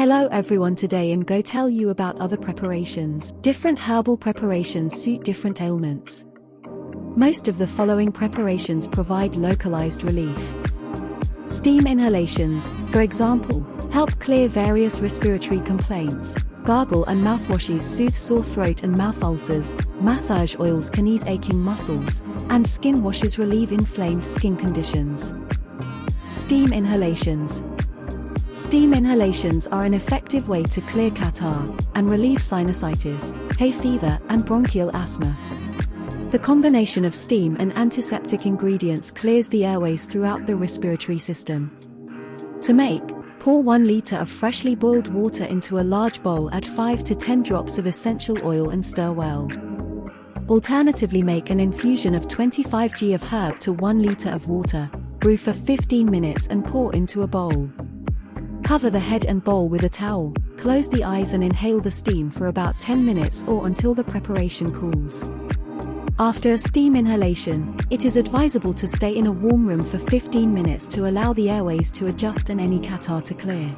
Hello everyone, today I'm going to tell you about other preparations. Different herbal preparations suit different ailments. Most of the following preparations provide localized relief. Steam inhalations, for example, help clear various respiratory complaints. Gargle and mouthwashes soothe sore throat and mouth ulcers. Massage oils can ease aching muscles, and skin washes relieve inflamed skin conditions. Steam inhalations. Steam inhalations are an effective way to clear catarrh and relieve sinusitis, hay fever, and bronchial asthma. The combination of steam and antiseptic ingredients clears the airways throughout the respiratory system. To make, pour 1 liter of freshly boiled water into a large bowl, add 5 to 10 drops of essential oil and stir well. Alternatively, make an infusion of 25 g of herb to 1 liter of water, brew for 15 minutes and pour into a bowl. Cover the head and bowl with a towel, close the eyes and inhale the steam for about 10 minutes or until the preparation cools. After a steam inhalation, it is advisable to stay in a warm room for 15 minutes to allow the airways to adjust and any catarrh to clear.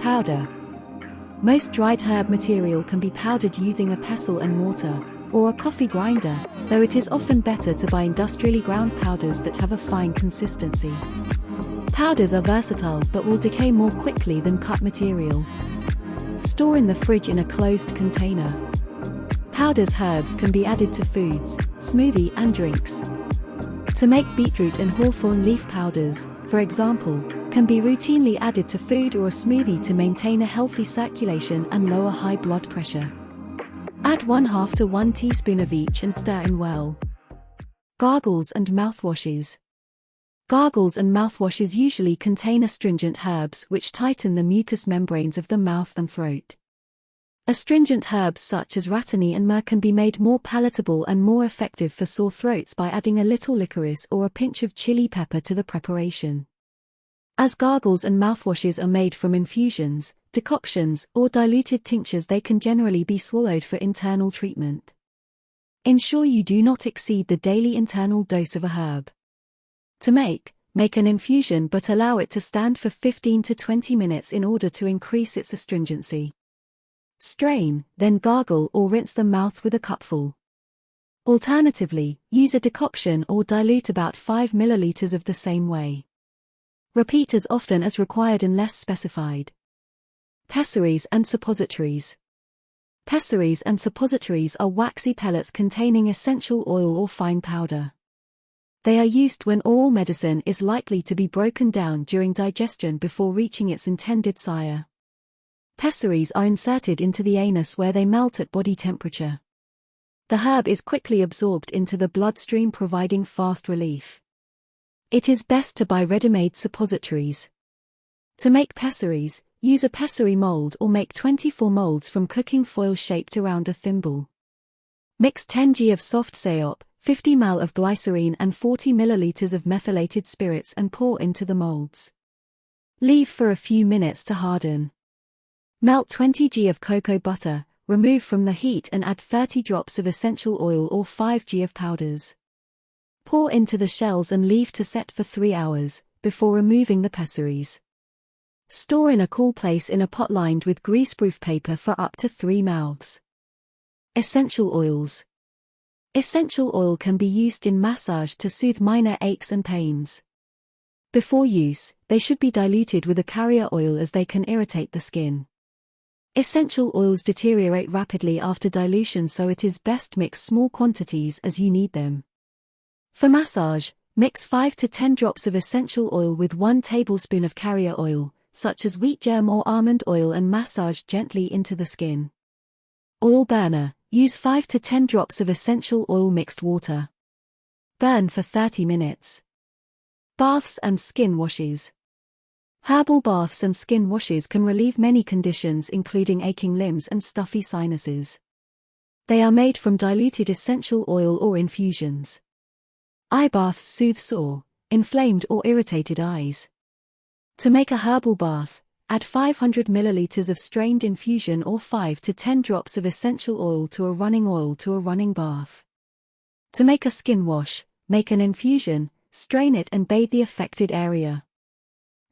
Powder. Most dried herb material can be powdered using a pestle and mortar, or a coffee grinder, though it is often better to buy industrially ground powders that have a fine consistency. Powders are versatile but will decay more quickly than cut material. Store in the fridge in a closed container. Powders herbs can be added to foods, smoothie and drinks. To make beetroot and hawthorn leaf powders, for example, can be routinely added to food or a smoothie to maintain a healthy circulation and lower high blood pressure. Add 1/2 to 1 teaspoon of each and stir in well. Gargles and mouthwashes. Gargles and mouthwashes usually contain astringent herbs which tighten the mucous membranes of the mouth and throat. Astringent herbs such as rhatany and myrrh can be made more palatable and more effective for sore throats by adding a little licorice or a pinch of chili pepper to the preparation. As gargles and mouthwashes are made from infusions, decoctions, or diluted tinctures, they can generally be swallowed for internal treatment. Ensure you do not exceed the daily internal dose of a herb. To make an infusion but allow it to stand for 15 to 20 minutes in order to increase its astringency. Strain, then gargle or rinse the mouth with a cupful. Alternatively, use a decoction or dilute about 5 milliliters of the same way. Repeat as often as required unless specified. Pessaries and suppositories. Pessaries and suppositories are waxy pellets containing essential oil or fine powder. They are used when oral medicine is likely to be broken down during digestion before reaching its intended sire. Pessaries are inserted into the anus where they melt at body temperature. The herb is quickly absorbed into the bloodstream, providing fast relief. It is best to buy ready-made suppositories. To make pessaries, use a pessary mold or make 24 molds from cooking foil shaped around a thimble. Mix 10 g of soft syrup, 50 ml of glycerine and 40 milliliters of methylated spirits and pour into the molds. Leave for a few minutes to harden. Melt 20 g of cocoa butter, remove from the heat and add 30 drops of essential oil or 5 g of powders. Pour into the shells and leave to set for 3 hours, before removing the pessaries. Store in a cool place in a pot lined with greaseproof paper for up to 3 mouths. Essential oils. Essential oil can be used in massage to soothe minor aches and pains. Before use, they should be diluted with a carrier oil as they can irritate the skin. Essential oils deteriorate rapidly after dilution, so it is best mix small quantities as you need them. For massage, mix 5 to 10 drops of essential oil with 1 tablespoon of carrier oil, such as wheat germ or almond oil, and massage gently into the skin. Oil burner. Use 5 to 10 drops of essential oil mixed water. Burn for 30 minutes. Baths and skin washes. Herbal baths and skin washes can relieve many conditions including aching limbs and stuffy sinuses. They are made from diluted essential oil or infusions. Eye baths soothe sore, inflamed or irritated eyes. To make a herbal bath, add 500 milliliters of strained infusion or 5 to 10 drops of essential oil to a running bath. To make a skin wash, make an infusion, strain it and bathe the affected area.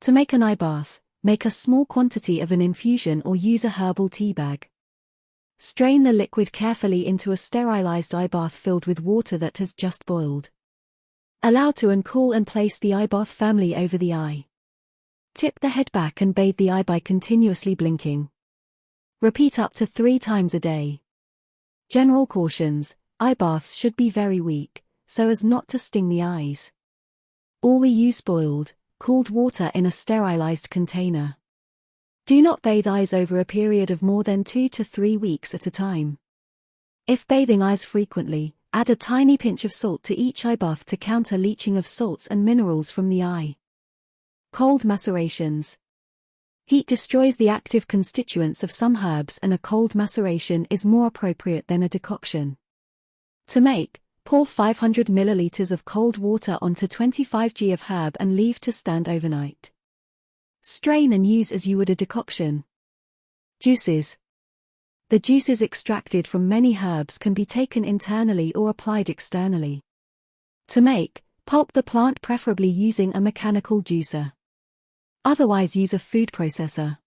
To make an eye bath, Make a small quantity of an infusion or use a herbal tea bag. Strain the liquid carefully into a sterilized eye bath filled with water that has just boiled. Allow to uncool and place the eye bath firmly over the eye. Tip the head back and bathe the eye by continuously blinking. Repeat up to 3 times a day. General cautions: eye baths should be very weak, so as not to sting the eyes. Always use boiled, cooled water in a sterilized container. Do not bathe eyes over a period of more than 2 to 3 weeks at a time. If bathing eyes frequently, add a tiny pinch of salt to each eye bath to counter leaching of salts and minerals from the eye. Cold macerations. Heat destroys the active constituents of some herbs, and a cold maceration is more appropriate than a decoction. To make, pour 500 ml of cold water onto 25 g of herb and leave to stand overnight. Strain and use as you would a decoction. Juices. The juices extracted from many herbs can be taken internally or applied externally. To make, pulp the plant preferably using a mechanical juicer. Otherwise use a food processor.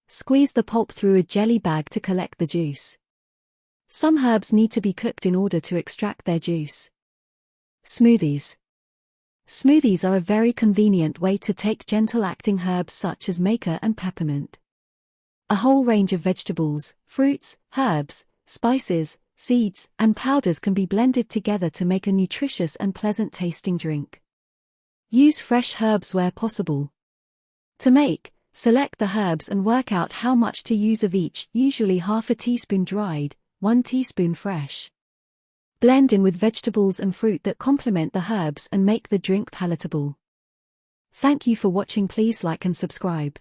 Squeeze the pulp through a jelly bag to collect the juice. Some herbs need to be cooked in order to extract their juice. Smoothies. Smoothies are a very convenient way to take gentle-acting herbs such as maca and peppermint. A whole range of vegetables, fruits, herbs, spices, seeds, and powders can be blended together to make a nutritious and pleasant-tasting drink. Use fresh herbs where possible. To make, select the herbs and work out how much to use of each, usually half a teaspoon dried, 1 teaspoon fresh. Blend in with vegetables and fruit that complement the herbs and make the drink palatable. Thank you for watching. Please like and subscribe.